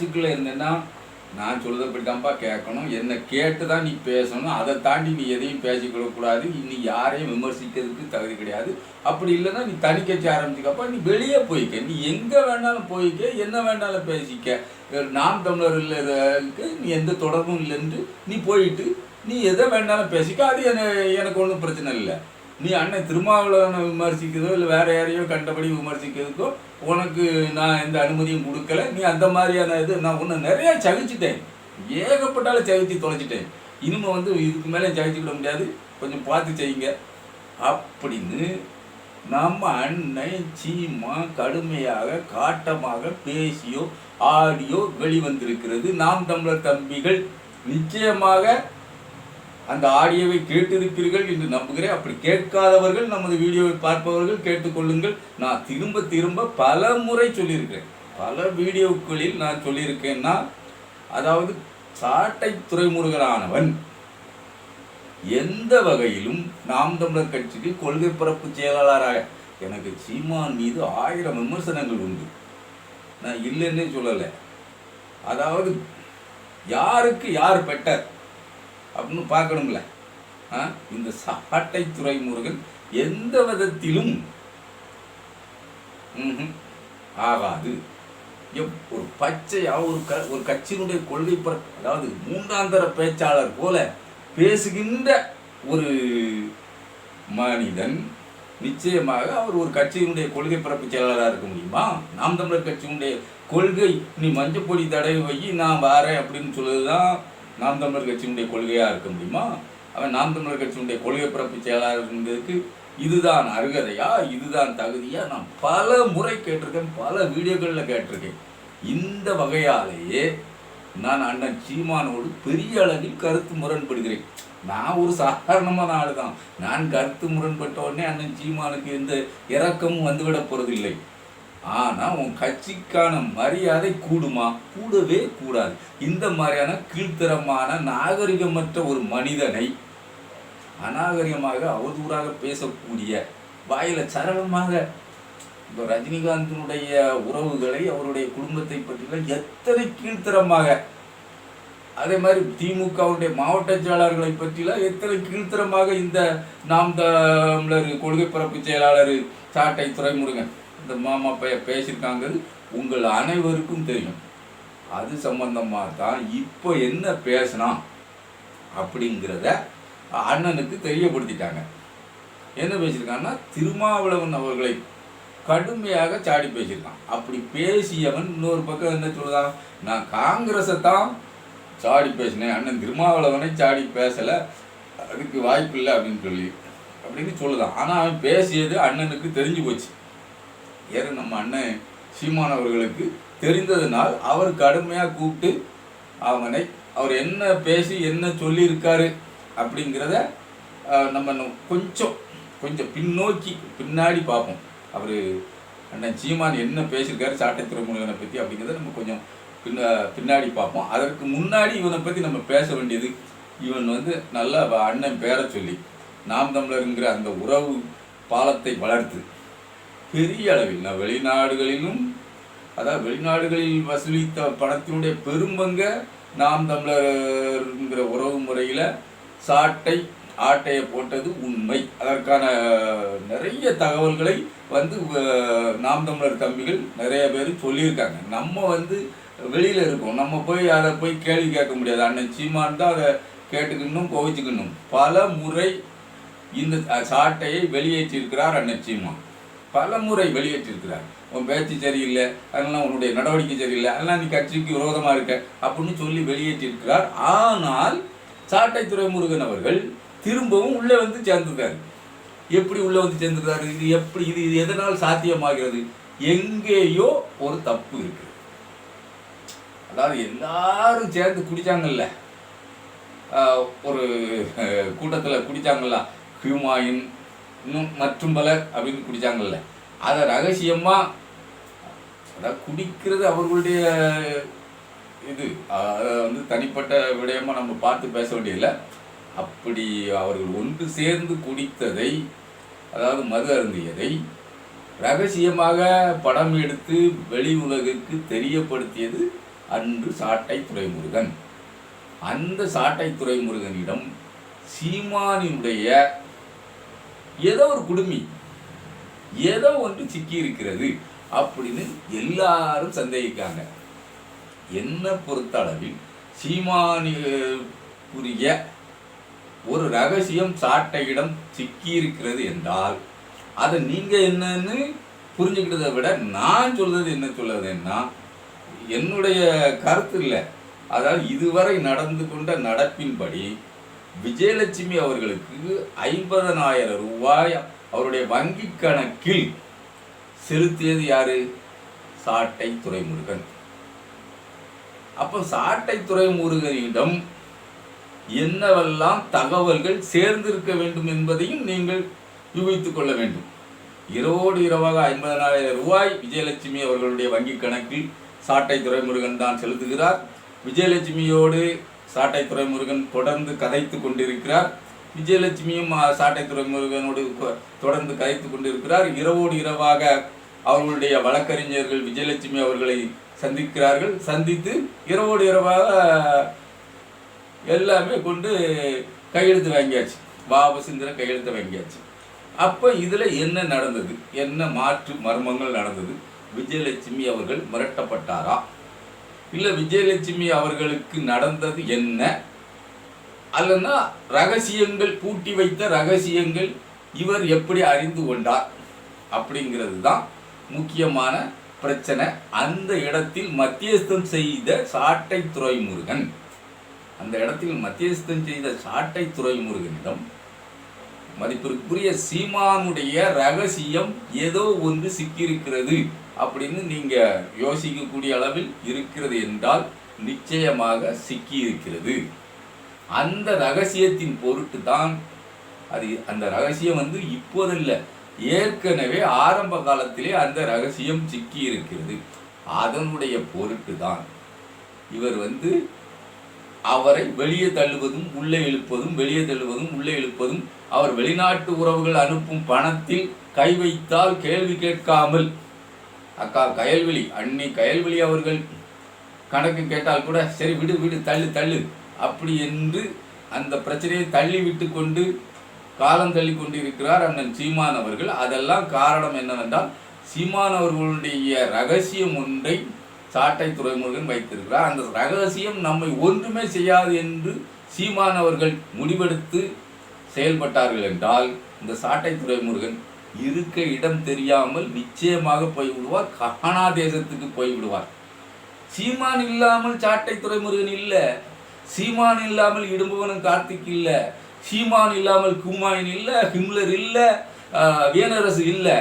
வீட்டுக்குள்ளே இருந்தேன்னா நான் சொல்லுறப்படி தான்ப்பா கேட்கணும், என்னை கேட்டு தான் நீ பேசணும், அதை தாண்டி நீ எதையும் பேசிக்கிடக்கூடாது, நீ யாரையும் விமர்சிக்கிறதுக்கு தகுதி கிடையாது. அப்படி இல்லைன்னா நீ தனி கட்சி ஆரம்பிச்சுக்கப்பா, நீ வெளியே போய்க்க, நீ எங்கே வேணாலும் போய்க்க, என்ன வேணாலும் பேசிக்க, நாம் தமிழர் இல்லைக்கு நீ எந்த தொடர்பும் இல்லைன்னு நீ போயிட்டு நீ எதை வேணாலும் பேசிக்க, அது எனக்கு ஒன்றும் பிரச்சனை இல்லை. நீ அண்ணன் திருமாவளவனை விமர்சிக்கிறதோ இல்லை வேறு யாரையோ கண்டபடி விமர்சிக்கிறதுக்கோ உனக்கு நான் எந்த அனுமதியும் கொடுக்கல. நீ அந்த மாதிரியான இது நான் ஒன்று நிறையா சகிச்சிட்டேன், ஏகப்பட்டாலும் சகிச்சு தொலைச்சிட்டேன். இனிமேல் இதுக்கு மேலே சகிச்சுக்கிட முடியாது, கொஞ்சம் பார்த்து செய்யுங்க அப்படின்னு நம்ம அண்ணன் சீமா கடுமையாக காட்டமாக பேசியோ ஆடியோ வெளிவந்திருக்கிறது. நாம் தமிழர் தம்பிகள் நிச்சயமாக அந்த ஆடியோவை கேட்டிருப்பீர்கள் என்று நம்புகிறேன். அப்படி கேட்காதவர்கள் நமது வீடியோவை பார்ப்பவர்கள் கேட்டுக்கொள்ளுங்கள். நான் திரும்ப திரும்ப பல முறை சொல்லியிருக்கிறேன், பல வீடியோக்களில் நான் சொல்லியிருக்கேன்னா, அதாவது சாட்டை துரைமுருகனானவன் எந்த வகையிலும் நாம் தமிழர் கட்சிக்கு கொள்கை பரப்பு செயலாளராக எனக்கு சீமான் மீது 1000 விமர்சனங்கள் உண்டு, நான் இல்லைன்னே சொல்லலை. அதாவது யாருக்கு யார் பெட்டர் அப்படின்னு பார்க்கணுங்கள. இந்த சாட்டை துரைமுருகன் எந்த விதத்திலும் ஆகாது. ஒரு பச்சையா ஒரு கட்சியினுடைய கொள்கை அதாவது மூன்றாந்தர பேச்சாளர் போல பேசுகின்ற ஒரு மனிதன் நிச்சயமாக அவர் ஒரு கட்சியினுடைய கொள்கை பரப்பு செயலாளராக இருக்க முடியுமா? நாம் தமிழர் கட்சியினுடைய கொள்கை நீ மஞ்சப்பொடி தடவை வை நான் வாரேன் அப்படின்னு சொல்லுதுதான் நாம் தமிழர் கட்சியினுடைய கொள்கையாக இருக்க முடியுமா? அவன் நாம் தமிழர் கட்சியினுடைய கொள்கை பரப்பு செயலாளர் இருந்ததுக்கு இதுதான் அருகதையா, இதுதான் தகுதியா நான் பல முறை கேட்டிருக்கேன், பல வீடியோக்களில் கேட்டிருக்கேன். இந்த வகையாலேயே நான் அண்ணன் சீமானோடு பெரிய அளவில் கருத்து முரண்படுகிறேன். நான் ஒரு சாதாரணமான ஆள் தான், நான் கருத்து முரண்பட்ட உடனே அண்ணன் சீமானுக்கு எந்த இறக்கமும் வந்துவிட போறதில்லை. ஆனால் உன் கட்சிக்கான மரியாதை கூடுமா? கூடவே கூடாது. இந்த மாதிரியான கீழ்த்தரமான நாகரிகமற்ற ஒரு மனிதனை அநாகரிகமாக அவதூறாக பேசக்கூடிய வாயில சரளமாக இப்போ ரஜினிகாந்தினுடைய உறவுகளை அவருடைய குடும்பத்தை பற்றிலாம் எத்தனை கீழ்த்தரமாக, அதே மாதிரி திமுகவுடைய மாவட்ட செயலாளர்களை பற்றிலாம் எத்தனை கீழ்த்தரமாக இந்த நாம் தமிழர் கொள்கை பரப்பு செயலாளர் சாட்டை துரைமுருகன் இந்த மாமா பேசியிருக்காங்கிறது உங்கள் அனைவருக்கும் தெரியும். அது சம்பந்தமாக தான் இப்போ என்ன பேசினா அப்படிங்கிறத அண்ணனுக்கு தெரியப்படுத்திட்டாங்க. என்ன பேசியிருக்காங்கன்னா, திருமாவளவன் அவர்களை கடுமையாக சாடி பேசியிருக்கான். அப்படி பேசியவன் இன்னொரு பக்கம் என்ன சொல்லுதான், நான் காங்கிரஸை தான் சாடி பேசினேன், அண்ணன் திருமாவளவனை சாடி பேசலை, அதுக்கு வாய்ப்பு இல்லை அப்படின்னு சொல்லுதான். ஆனால் அவன் பேசியது அண்ணனுக்கு தெரிஞ்சு போச்சு. ஏன்னா நம்ம அண்ணன் சீமான் அவர்களுக்கு தெரிந்ததுனால் அவர் கடுமையாக கூப்பிட்டு அவர் என்ன பேசி என்ன சொல்லியிருக்காரு அப்படிங்கிறத நம்ம கொஞ்சம் பின்னாடி பார்ப்போம். அவர் அண்ணன் சீமான் என்ன பேசியிருக்காரு சாட்டை துரைமுருகனை பற்றி அப்படிங்கிறத நம்ம கொஞ்சம் பின்னாடி பார்ப்போம். அதற்கு முன்னாடி இவனை பற்றி நம்ம பேச வேண்டியது, இவன் நல்லா அண்ணன் பேரை சொல்லி நாம் தமிழருங்கிற அந்த உறவு பாலத்தை வளர்த்து பெரிய அளவில் நான் வெளிநாடுகளில் வசூலித்த பணத்தினுடைய பெரும்பங்க நாம் தமிழருங்கிற உறவு முறையில் ஆட்டையை போட்டது உண்மை. அதற்கான நிறைய தகவல்களை நாம் தமிழர் தம்பிகள் நிறைய பேர் சொல்லியிருக்காங்க. நம்ம வெளியில் இருக்கோம், நம்ம அதை போய் கேள்வி கேட்க முடியாது. அண்ணன் சீமான் தான் அதை கேட்டுக்கணும், கோவிச்சுக்கணும். பல முறை இந்த சாட்டையை வெளியேற்றியிருக்கிறார் அண்ணன் சீமான், பல முறை வெளியேற்றிருக்கிறார். உன் பேச்சு சரியில்லை, அதெல்லாம் உன்னுடைய நடவடிக்கை சரியில்லை, அதெல்லாம் நீ கட்சிக்கு விரோதமாக இருக்க அப்படின்னு சொல்லி வெளியேற்றிருக்கிறார். ஆனால் சாட்டை துரைமுருகன் அவர்கள் திரும்பவும் உள்ளே சேர்ந்துருக்காரு. எப்படி உள்ளே சேர்ந்துருக்காரு? இது எதனால் சாத்தியமாகிறது? எங்கேயோ ஒரு தப்பு இருக்கு. அதாவது எல்லாரும் சேர்ந்து குடித்தாங்கல்ல, ஒரு கூட்டத்தில் குடித்தாங்கல்ல, ஹியூமாயின் இன்னும் மற்றும் பலர் அப்படின்னு குடித்தாங்கல்ல, அதை ரகசியமாக, அதாவது குடிக்கிறது அவர்களுடைய இது, அதை தனிப்பட்ட விடயமாக நம்ம பார்த்து பேச வேண்டியதில்லை. அப்படி அவர்கள் ஒன்று சேர்ந்து குடித்ததை, அதாவது மது அருந்தியதை ரகசியமாக படம் எடுத்து வெளி உலகிற்கு தெரியப்படுத்தியது அன்று சாட்டை துரைமுருகன். அந்த சாட்டை துரைமுருகனிடம் சீமானினுடைய ஏதோ ஒரு குடுமி ஏதோ ஒன்று சிக்கி இருக்கிறது அப்படின்னு எல்லாரும் சந்தேகிக்காங்க. என்ன பொறுத்தளவில் சீமானுக்குரிய ஒரு ரகசியம் சாட்டையிடம் சிக்கி இருக்கிறது என்றால் அதை நீங்க என்னன்னு புரிஞ்சுக்கிட்டதை விட நான் சொல்றது என்ன சொல்லுதுன்னா, என்னுடைய கருத்து இல்லை, அதாவது இதுவரை நடந்து கொண்ட நடப்பின்படி விஜயலட்சுமி அவர்களுக்கு 50,000 ரூபாய் அவருடைய வங்கி கணக்கில் செலுத்தியது யாரு? சாட்டை துரைமுருகன். அப்போ சாட்டை துரைமுருகனிடம் என்னவெல்லாம் தகவல்கள் சேர்ந்திருக்க வேண்டும் என்பதையும் நீங்கள் யூகித்துக் கொள்ள வேண்டும். இரவோடு இரவாக 50,000 ரூபாய் விஜயலட்சுமி அவர்களுடைய வங்கி கணக்கில் சாட்டை துரைமுருகன் தான் செலுத்துகிறார். விஜயலட்சுமியோடு சாட்டை துரைமுருகன் தொடர்ந்து கதைத்து கொண்டிருக்கிறார். விஜயலட்சுமியும் சாட்டை துரைமுருகனோடு தொடர்ந்து கதைத்து கொண்டிருக்கிறார். இரவோடு இரவாக அவர்களுடைய வழக்கறிஞர்கள் விஜயலட்சுமி அவர்களை சந்திக்கிறார்கள். சந்தித்து இரவோடு இரவாக எல்லாமே கொண்டு கையெழுத்து வாங்கியாச்சு, வாபசுங்கிற கையெழுத்தை வாங்கியாச்சு. அப்போ இதில் என்ன நடந்தது, என்ன மாற்று மர்மங்கள் நடந்தது? விஜயலட்சுமி அவர்கள் மிரட்டப்பட்டாரா, இல்லை விஜயலட்சுமி அவர்களுக்கு நடந்தது என்ன, அல்லனா ரகசியங்கள், பூட்டி வைத்த ரகசியங்கள் இவர் எப்படி அறிந்து கொண்டார் அப்படிங்கிறது தான் முக்கியமான பிரச்சனை. அந்த இடத்தில் மத்தியஸ்தம் செய்த சாட்டை துரைமுருகன், அந்த இடத்தில் மத்தியஸ்தம் செய்த சாட்டை துரைமுருகனிடம் மதிப்பிற்குரிய சீமானுடைய ரகசியம் ஏதோ ஒன்று சிக்கியிருக்கிறது அப்படின்னு நீங்க யோசிக்கக்கூடிய அளவில் இருக்கிறது என்றால் நிச்சயமாக சிக்கி இருக்கிறது. அந்த ரகசியத்தின் பொருட்டு தான் அது. அந்த ரகசியம் இப்போதில்லை, ஏற்கனவே ஆரம்ப காலத்திலே அந்த ரகசியம் சிக்கி இருக்கிறது. அதனுடைய பொருட்டு தான் இவர் அவரை வெளியே தள்ளுவதும் உள்ளே இழுப்பதும், வெளியே தள்ளுவதும் உள்ளே இழுப்பதும், அவர் வெளிநாட்டு உறவுகள் அனுப்பும் பணத்தில் கை வைத்தால் கேள்வி கேட்காமல், அக்கா கயல்விழி, அண்ணி கயல்விழி அவர்கள் கணக்கு கேட்டால் கூட சரி விடு விடு தள்ளு தள்ளு அப்படி என்று அந்த பிரச்சனையை தள்ளி விட்டு கொண்டு காலம் தள்ளி கொண்டிருக்கிறார் அண்ணன் சீமான் அவர்கள். அதெல்லாம் காரணம் என்னவென்றால் சீமான் அவர்களுடைய ரகசியம் ஒன்றை சாட்டை துரைமுருகன் வைத்திருக்கிறார். அந்த ரகசியம் நம்மை ஒன்றுமே செய்யாது என்று சீமான் அவர்கள் முடிவெடுத்து செயல்பட்டார்கள் என்றால் இந்த சாட்டை துரைமுருகன் இருக்க இடம் தெரியாமல் நிச்சயமாக போய்விடுவார், கானா தேசத்துக்கு போய்விடுவார். சீமான் இல்லாமல் சாட்டை துரைமுருகன் இல்லை, சீமான் இல்லாமல் இடும்பவனும் கார்த்திக் இல்லை, சீமான் இல்லாமல் குமாயின் இல்லை, ஹிம்லர் இல்லை, வேனரசு இல்லை.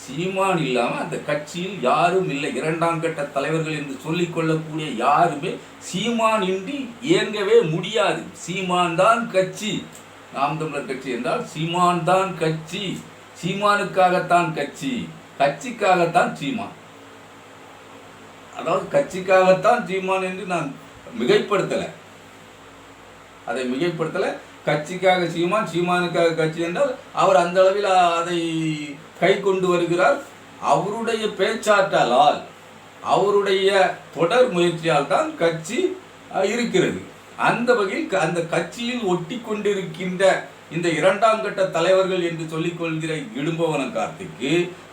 சீமான் இல்லாமல் அந்த கட்சியில் யாரும் இல்லை. இரண்டாம் கட்ட தலைவர்கள் என்று சொல்லிக் கொள்ளக்கூடிய யாருமே சீமான் இன்றி இயங்கவே முடியாது. சீமான் தான் கட்சி. நாம் தமிழர் கட்சி என்றால் சீமான் தான் கட்சி, சீமானுக்காகத்தான் கட்சி, கட்சிக்காகத்தான் சீமான். அதாவது கட்சிக்காகத்தான் சீமான் என்று நான் மிகைப்படுத்தலை, அதை மிகைப்படுத்தலை. கட்சிக்காக சீமான், சீமானுக்காக கட்சி என்றால் அவர் அந்த அளவில் அதை கை கொண்டு வருகிறார். அவருடைய பேச்சாற்றலால், அவருடைய தொடர் முயற்சியால் தான் கட்சி இருக்கிறது. அந்த வகையில் அந்த கட்சியில் ஒட்டி கொண்டிருக்கின்ற இந்த இரண்டாம் கட்ட தலைவர்கள் என்று சொல்லிக்கொள்கிற இடும்பவன கார்த்திக்கு,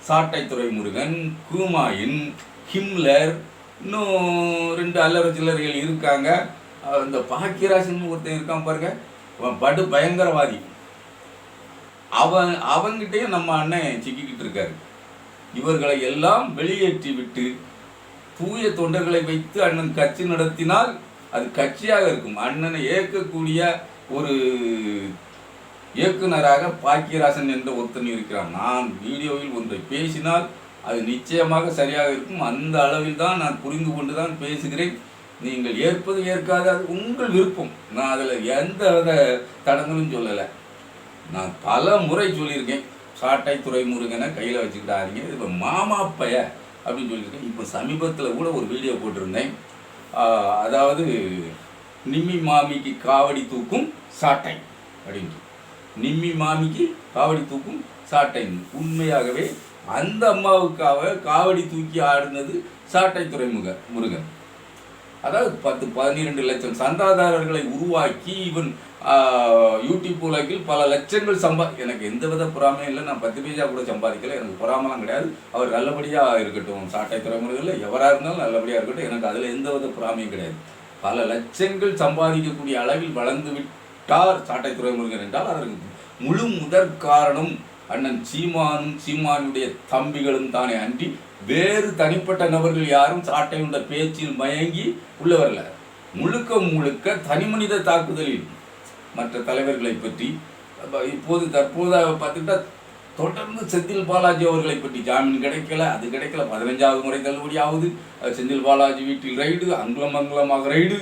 சாட்டை துரைமுருகன், குமாயின், ஹிம்லர், இன்னும் 2 அல்லற சில்லறைகள் இருக்காங்க. இந்த பாக்கியராஜன் ஒருத்தன் இருக்கான் பாருங்க, அவன் படு பயங்கரவாதி. அவங்கிட்டையும் நம்ம அண்ணன் சிக்கிக்கிட்டு இருக்காரு. இவர்களை எல்லாம் வெளியேற்றி விட்டு தூய தொண்டர்களை வைத்து அண்ணன் கட்சி நடத்தினால் அது கட்சியாக இருக்கும். அண்ணனை ஏற்கக்கூடிய ஒரு இயக்குனராக பாக்கியராசன் என்ற ஒருத்தன் இருக்கிறான். நான் வீடியோவில் ஒன்றை பேசினால் அது நிச்சயமாக சரியாக இருக்கும். அந்த அளவில் தான் நான் புரிந்து கொண்டு தான் பேசுகிறேன். நீங்கள் ஏற்பது ஏற்காது அது உங்கள் விருப்பம். நான் அதில் எந்த வித தடங்களும் சொல்லலை. நான் பல முறை சொல்லியிருக்கேன், சாட்டை துரைமுருகனை கையில் வச்சுக்கிட்டாருங்க, இப்போ மாமா பைய அப்படின்னு சொல்லியிருக்கேன். இப்போ சமீபத்தில் கூட ஒரு வீடியோ போட்டிருந்தேன். அதாவது நிம்மி மாமிக்கு காவடி தூக்கும் சாட்டை அப்படின்ட்டு. நிம்மி மாமிக்கு காவடி தூக்கும் சாட்டை. உண்மையாகவே அந்த அம்மாவுக்காக காவடி தூக்கி ஆடினது சாட்டை துரைமுருகன். அதாவது 10-12 லட்சம் சந்தாதாரர்களை உருவாக்கி இவன் யூடியூப் உலகில் பல லட்சங்கள் எனக்கு எந்த வித பொறாமையும் இல்லை. நான் 10 பைசா கூட சம்பாதிக்கல. எனக்கு பொறாமலாம் கிடையாது. அவர் நல்லபடியாக இருக்கட்டும். சாட்டை துறைமுறைகளில் எவராக இருந்தாலும் நல்லபடியாக இருக்கட்டும். எனக்கு அதில் எந்த வித பொறாமையும் கிடையாது. பல லட்சங்கள் சம்பாதிக்கக்கூடிய அளவில் வளர்ந்து விட்டார் சாட்டை துறைமுருகன் என்றால் அதற்கு முழு முதற் காரணம் அண்ணன் சீமானும் சீமானுடைய தம்பிகளும் தானே அன்றி வேறு தனிப்பட்ட நபர்கள் யாரும் சாட்டையுண்ட பேச்சில் மயங்கி உள்ளவரல. முழுக்க முழுக்க தனிமனித தாக்குதலில் மற்ற தலைவர்களை பற்றி இப்போது தற்போது பார்த்துக்கிட்டா தொடர்ந்து செந்தில் பாலாஜி அவர்களை பற்றி ஜாமீன் கிடைக்கல, அது கிடைக்கல, 15வது முறை தள்ளுபடி ஆகுது. செந்தில் பாலாஜி வீட்டில் ரைடு, அங்குலமங்கலமாக ரைடு,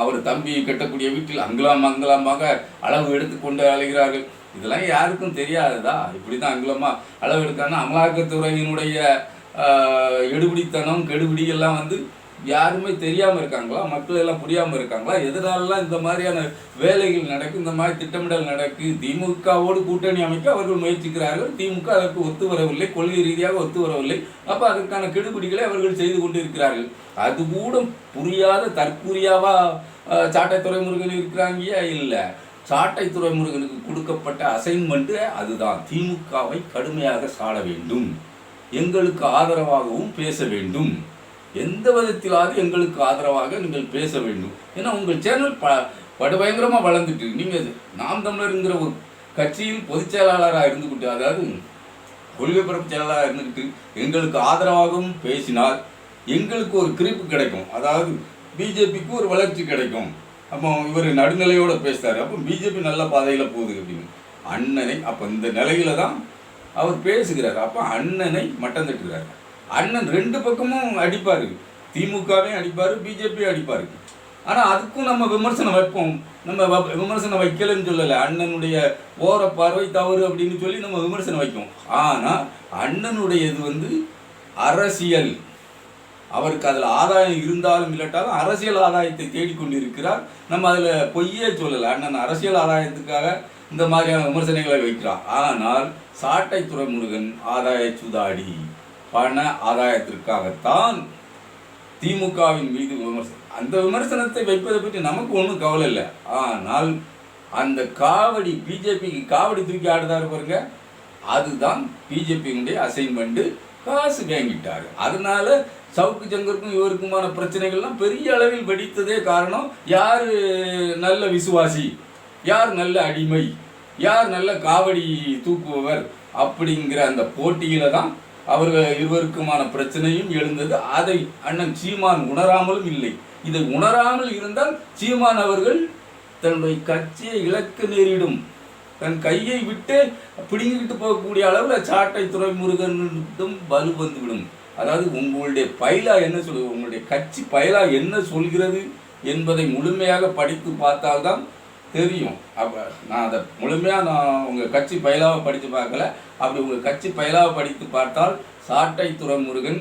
அவர் தம்பி கட்டக்கூடிய வீட்டில் அங்குலமங்கலமாக அளவு எடுத்துக்கொண்டு அழைகிறார்கள். இதெல்லாம் யாருக்கும் தெரியாததா? இப்படி தான் அங்குலமாக அளவு எடுக்காங்கன்னா அமலாக்கத்துறையினுடைய எடுபிடித்தனம் கெடுபிடி எல்லாம் யாருமே தெரியாமல் இருக்காங்களா? மக்கள் எல்லாம் புரியாமல் இருக்காங்களா? எதனாலலாம் இந்த மாதிரியான வேலைகள் நடக்கும், இந்த மாதிரி திட்டமிடல் நடக்கு? திமுகவோடு கூட்டணி அமைக்க அவர்கள் முயற்சிக்கிறார்கள். திமுக அதற்கு ஒத்து வரவில்லை, கொள்கை ரீதியாக ஒத்து வரவில்லை. அப்போ அதற்கான கெடுபிடிகளை அவர்கள் செய்து கொண்டு இருக்கிறார்கள். அது கூட புரியாத தற்கூரியாவா சாட்டை துறைமுருகன் இருக்கிறாங்க? இல்லை, சாட்டை துறைமுருகனுக்கு கொடுக்கப்பட்ட அசைன்மெண்ட் அதுதான். திமுகவை கடுமையாக சாட வேண்டும், எங்களுக்கு ஆதரவாகவும் பேச வேண்டும், எந்த விதத்திலாவது எங்களுக்கு ஆதரவாக நீங்கள் பேச வேண்டும். ஏன்னா உங்கள் சேனல் படுபயங்கரமாக வளர்ந்துட்டு நீங்கள் நாம் தமிழருங்கிற ஒரு கட்சியில் பொதுச் செயலாளராக இருந்துக்கிட்டு, அதாவது கொள்கை பரப்பு செயலாளராக இருந்துக்கிட்டு எங்களுக்கு ஆதரவாகவும் பேசினால் எங்களுக்கு ஒரு கிரிப்பு கிடைக்கும். அதாவது பிஜேபிக்கு ஒரு வளர்ச்சி கிடைக்கும். அப்போ இவர் நடுநிலையோடு பேசுகிறார், அப்போ பிஜேபி நல்ல பாதையில் போகுது அப்படின்னு அண்ணனை அப்போ இந்த நிலையில தான் அவர் பேசுகிறார். அப்போ அண்ணனை மட்டம் தட்டுகிறார். அண்ணன் 2 பக்கமும் அடிப்பார், திமுகவையும் அடிப்பார், பிஜேபியும் அடிப்பார். ஆனால் அதுக்கும் நம்ம விமர்சனம் வைப்போம். நம்ம விமர்சனம் வைக்கலன்னு சொல்லலை, அண்ணனுடைய ஓர பார்வை தவறு அப்படின்னு சொல்லி நம்ம விமர்சனம் வைப்போம். ஆனால் அண்ணனுடையது அரசியல். அவருக்கு அதில் ஆதாயம் இருந்தாலும் இல்லாட்டாலும் அரசியல் ஆதாயத்தை தேடிக்கொண்டிருக்கிறார். நம்ம அதில் பொய்யே சொல்லலை. அண்ணன் அரசியல் ஆதாயத்துக்காக இந்த மாதிரியான விமர்சனங்களை வைக்கிறார். ஆனால் சாட்டை துறைமுருகன் ஆதாய சுதாடி, பண ஆதாயத்திற்காகத்தான் திமுகவின் மீது விமர்சனம். அந்த விமர்சனத்தை வைப்பதை பற்றி நமக்கு ஒன்றும் கவலை இல்லை. ஆனால் அந்த காவடி, பிஜேபிக்கு காவடி தூக்கி ஆடுதாரு பாருங்க, அதுதான் பிஜேபியினுடைய அசைன்மெண்ட். காசு வாங்கிட்டாரு. அதனால சவுக்கு சங்கருக்கும் இவருக்குமான பிரச்சனைகள்லாம் பெரிய அளவில் வெடித்ததே காரணம். யார் நல்ல விசுவாசி, யார் நல்ல அடிமை, யார் நல்ல காவடி தூக்குபவர் அப்படிங்கிற அந்த போட்டியில தான் அவர்கள் இருவருக்குமான பிரச்சனையும் எழுந்தது. அதை அண்ணன் சீமான் உணராமலும் இல்லை. இதை உணராமல் இருந்தால் சீமான் அவர்கள் தன்னுடைய கட்சியை இழக்க நேரிடும். தன் கையை விட்டு பிடுங்கிக்கிட்டு போகக்கூடிய அளவில் சாட்டை துறைமுருகனும் வலு வந்துவிடும். அதாவது உங்களுடைய பைலா என்ன சொல்லுது, உங்களுடைய கட்சி பைலா என்ன சொல்கிறது என்பதை முழுமையாக படித்து பார்த்தால்தான் தெரியும். அப்போ நான் அதை முழுமையாக உங்கள் கட்சி பயிலாவை படித்து பார்க்கல. அப்படி உங்கள் கட்சி பயிலாவை படித்து பார்த்தால் சாட்டை துறைமுருகன்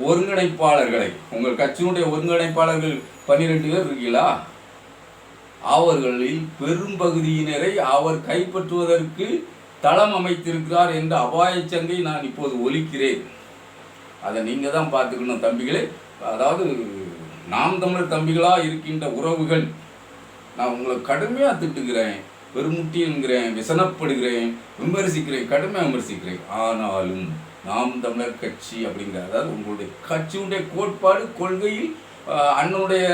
ஒருங்கிணைப்பாளர்களை, உங்கள் கட்சியினுடைய ஒருங்கிணைப்பாளர்கள் 12 பேர் இருக்கீங்களா, அவர்களில் பெரும்பகுதியினரை அவர் கைப்பற்றுவதற்கு தளம் அமைத்திருக்கிறார் என்ற அபாயச்சங்கை நான் இப்போது ஒலிக்கிறேன். அதை நீங்கள் தான் பார்த்துக்கணும் தம்பிகளே. அதாவது நாம் தமிழர் தம்பிகளாக இருக்கின்ற உறவுகள், நான் உங்களை கடுமையாக திட்டுகிறேன், பெருமுட்டிங்கிறேன், விசனப்படுகிறேன், விமர்சிக்கிறேன், கடுமையாக விமர்சிக்கிறேன். ஆனாலும் நாம் தமிழர் கட்சி அப்படிங்கிற, அதாவது உங்களுடைய கட்சியுடைய கோட்பாடு, கொள்கையில், அண்ணனுடைய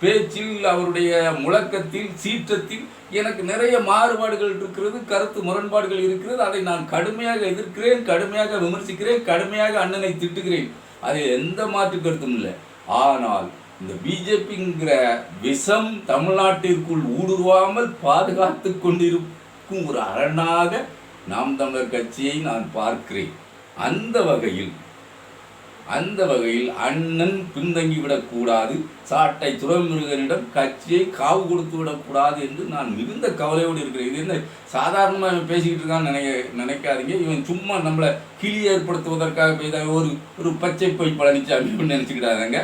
பேச்சில், அவருடைய முழக்கத்தில், சீற்றத்தில் எனக்கு நிறைய மாறுபாடுகள் இருக்கிறது, கருத்து முரண்பாடுகள் இருக்கிறது. அதை நான் கடுமையாக எதிர்க்கிறேன், கடுமையாக விமர்சிக்கிறேன், கடுமையாக அண்ணனை திட்டுகிறேன். அதில் எந்த மாற்று கருத்தும் இல்லை. ஆனால் இந்த பிஜேபிங்கிற விஷம் தமிழ்நாட்டிற்குள் ஊடுருவாமல் பாதுகாத்து கொண்டிருக்கும் ஒரு அரணாக நாம் தமிழர் கட்சியை நான் பார்க்கிறேன். அந்த வகையில் அண்ணன் பின்தங்கிவிடக்கூடாது, சாட்டை துறைமுருகனிடம் கட்சியை காவு கொடுத்து விடக்கூடாது என்று நான் மிகுந்த கவலையோடு இருக்கிறேன். இது என்ன சாதாரணமாக இவன் பேசிக்கிட்டு இருக்கான்னு நினைக்காதீங்க. இவன் சும்மா நம்மளை கிளி ஏற்படுத்துவதற்காக பேச ஒரு பச்சை பொய் பழனிசாமி நினச்சிக்கிட்டாங்க.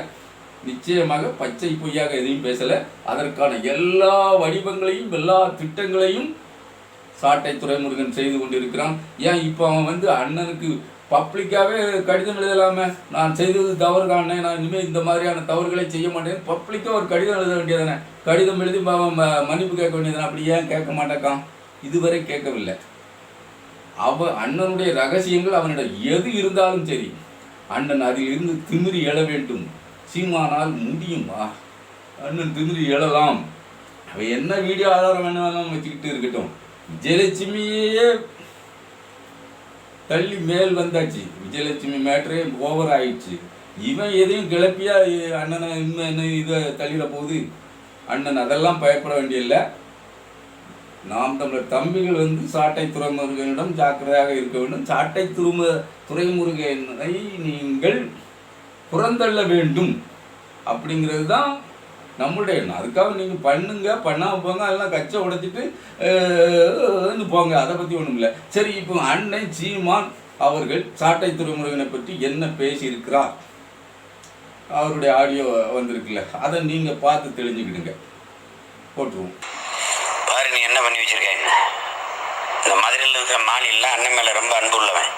நிச்சயமாக பச்சை பொய்யாக எதையும் பேசலை. அதற்கான எல்லா வடிவங்களையும், எல்லா திட்டங்களையும் சாட்டை துரைமுருகன் செய்து கொண்டிருக்கிறான். ஏன் இப்போ அவன் வந்து அண்ணனுக்கு பப்ளிக்காகவே கடிதம் எழுதலாமே, நான் செய்தது தவறு தானே, நான் இனிமேல் இந்த மாதிரியான தவறுகளை செய்ய மாட்டேன், பப்ளிக்காக ஒரு கடிதம் எழுத வேண்டியதானே, கடிதம் எழுதி மன்னிப்பு கேட்க வேண்டியதானே. அப்படி ஏன் கேட்க மாட்டேக்கான்? இதுவரை கேட்கவில்லை. அண்ணனுடைய ரகசியங்கள் அவனிடம் எது இருந்தாலும் சரி, அண்ணன் அதில் இருந்து திமிரி எழ வேண்டும். சீமானால் முடியும், அண்ணன் திமிரி எழலாம். அவன் என்ன வீடியோ ஆதாரம் வேணாலும் வச்சுக்கிட்டு இருக்கட்டும். விஜயலட்சுமியே தள்ளி மேல் வந்தாச்சு. விஜயலட்சுமி மேட்ரே ஓவர் ஆயிடுச்சு. இவன் எதையும் கிளப்பியா அண்ணனை இன்னும் இதை தள்ளிட போகுது. அண்ணன் அதெல்லாம் பயப்பட வேண்டியதில்லை. நாம் தமிழர் தம்பிகள் வந்து சாட்டை துரைமுருகனிடம் ஜாக்கிரதையாக இருக்க வேண்டும். சாட்டை துரைமுருகனை நீங்கள் புறந்தள்ள வேண்டும் அப்படிங்கிறது தான் நம்மளுடைய எண்ணம். அதுக்காக நீங்கள் பண்ணுங்க, பண்ணாமல் போங்க, அதெல்லாம் கச்சை உடைச்சிட்டு போங்க, அதை பற்றி ஒன்றும் இல்லை. சரி, இப்போ அண்ணன் சீமான் அவர்கள் சாட்டை துரைமுருகனை பற்றி என்ன பேசியிருக்கிறார், அவருடைய ஆடியோ வந்திருக்குல்ல, அதை நீங்கள் பார்த்து தெரிஞ்சுக்கிடுங்க. போட்டுருவோம். பாரு, நீ என்ன பண்ணி வச்சிருக்கேன். இந்த மதுரையில் இருக்கிற மாநிலம் அண்ணன் மேலே ரொம்ப அன்பு உள்ளவன்.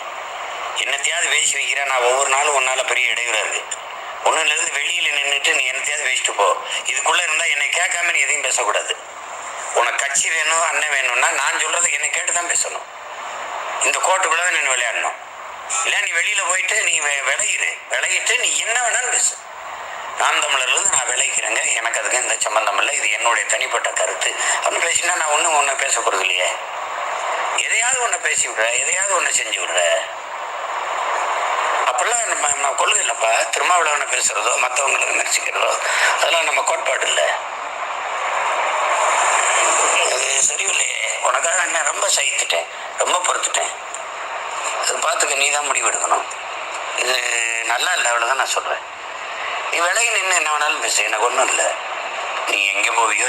என்னத்தையாவது பேசி வைக்கிறேன். நான் ஒவ்வொரு நாளும் ஒன்றால் பெரிய இடையூறாக இருக்குது. ஒன்றுலேருந்து வெளியில் நின்றுட்டு நீ என்னத்தையாவது பேசிட்டு போ. இதுக்குள்ளே இருந்தால் என்னை கேட்காம நீ எதையும் பேசக்கூடாது. உனக்கு கட்சி வேணும், அண்ணன் வேணும்னா நான் சொல்கிறது என்னை கேட்டு தான் பேசணும். இந்த கோட்டுக்குள்ளே தான் நின்று விளையாடணும். இல்லை நீ வெளியில் போயிட்டு நீ விளையிட்டு நீ என்ன வேணாலும் பேசு. நாம் தமிழர்லேருந்து நான் விளைக்கிறேங்க, எனக்கு அதுக்கு இந்த சம்பந்தம் இல்லை, இது என்னுடைய தனிப்பட்ட கருத்து அப்படின்னு பேசினா நான் ஒன்றை பேச போகிறது இல்லையே. எதையாவது ஒன்று பேசி விடுற, எதையாவது ஒன்று செஞ்சு விடுற. அப்பெல்லாம் நம்ம கொள்கை இல்லைப்பா. திருமாவளவனை பேசுகிறதோ மற்றவங்களை விமர்சிக்கிறதோ அதெல்லாம் நம்ம கோட்பாடு இல்லை. அது சரியில்லையே. உனக்காக நான் ரொம்ப சகித்துட்டேன், ரொம்ப பொறுத்துட்டேன். அது பார்த்துக்க, நீ தான் முடிவு எடுக்கணும். இது நல்லா இல்லை, அவ்வளோதான் நான் சொல்கிறேன். நீ விலகி நின்று என்ன வேணாலும் பேசு, எனக்கு ஒன்றும் இல்லை. நீ எங்கே போவியோ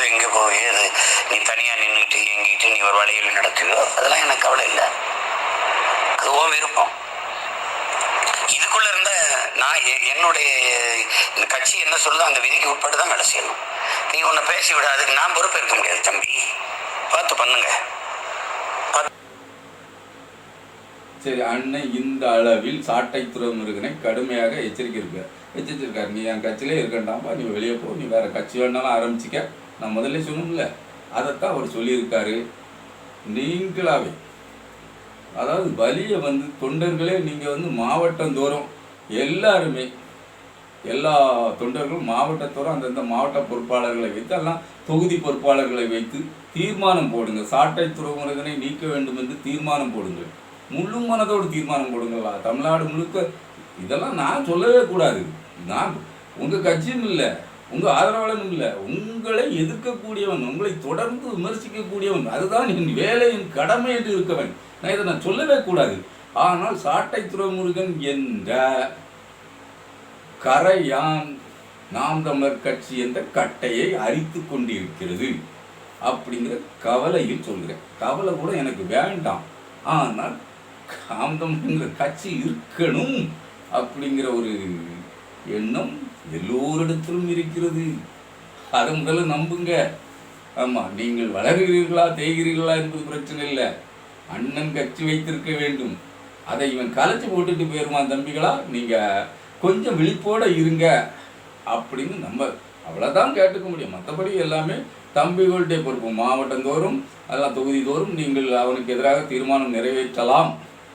அது நீ தனியாக நின்றுட்டு எங்கிட்டு நீ ஒரு வழியில் நடத்துவியோ அதெல்லாம் எனக்கு கவலை இல்லை. அது ஓ விருப்பம். இதுக்குள்ள இருந்த நான் என்னுடைய இந்த கட்சி என்ன சொல்லுதோ அந்த விதிக்கு உட்பட்டு தான் வேலை செய்யணும். நீ உன்னை பேசி விட, அதுக்கு நான் பொறுப்பு இருக்க முடியாது தம்பி. பார்த்து பண்ணுங்க. சரி, அண்ணன் இந்த அளவில் சாட்டை துரைமுருகனை கடுமையாக எச்சரிச்சிருக்காரு. நீ என் கட்சியிலே இருக்கண்டாம்பா, நீ வெளியே போ, நீ வேற கட்சி வேணாலும் ஆரம்பிச்சிக்க. நான் முதல்ல சொன்னோம்ல, அதைத்தான் அவர் சொல்லியிருக்காரு. நீங்களாவே, அதாவது வலியை வந்து தொண்டர்களே, நீங்கள் வந்து மாவட்டந்தோறும் எல்லாருமே, எல்லா தொண்டர்களும் மாவட்டத்தோறும் அந்தந்த மாவட்ட பொறுப்பாளர்களை வைத்து, எல்லாம் தொகுதி பொறுப்பாளர்களை வைத்து தீர்மானம் போடுங்க. சாட்டை துரைமுருகனை நீக்க வேண்டும் என்று தீர்மானம் போடுங்கள். முழு மனதோடு தீர்மானம் போடுங்களா. தமிழ்நாடு முழுக்க இதெல்லாம் நான் சொல்லவே கூடாது. நான் உங்கள் கட்சியும் இல்லை, உங்கள் ஆதரவாளனும் இல்லை, உங்களை எதிர்க்கக்கூடியவன், உங்களை தொடர்ந்து விமர்சிக்கக்கூடியவன். அதுதான் என் வேலை, என் கடமை என்று இருக்கவன். நான் இதை நான் சொல்லவே கூடாது. ஆனால் சாட்டை துரைமுருகன் என்ற கரையான் நாம் தமிழர் கட்சி என்ற கட்டையை அரித்து கொண்டிருக்கிறது அப்படிங்கிற கவலையில் சொல்கிறேன். கவலை கூட எனக்கு வேண்டாம். ஆனால் நாம் தமிழர் கட்சி இருக்கணும் அப்படிங்கிற ஒரு எண்ணம் எல்லோரிடத்திலும் இருக்கிறது. அதை முதல்ல நம்புங்க. ஆமாம், நீங்கள் வளர்கிறீர்களா தேய்கிறீர்களா என்பது பிரச்சனை இல்லை. அண்ணன் கட்சி வைத்திருக்க வேண்டும். அதை இவன் கலைச்சி போட்டுட்டு போயிருவான். தம்பிகளா, நீங்கள் கொஞ்சம் விழிப்போடு இருங்க அப்படின்னு நம்ம அவ்வளோதான் கேட்டுக்க முடியும். மற்றபடி எல்லாமே தம்பிகளுடைய பொறுப்பு. மாவட்டந்தோறும் அதெல்லாம் தொகுதி தோறும் நீங்கள் அவனுக்கு எதிராக தீர்மானம் நிறைவேற்றலாம்.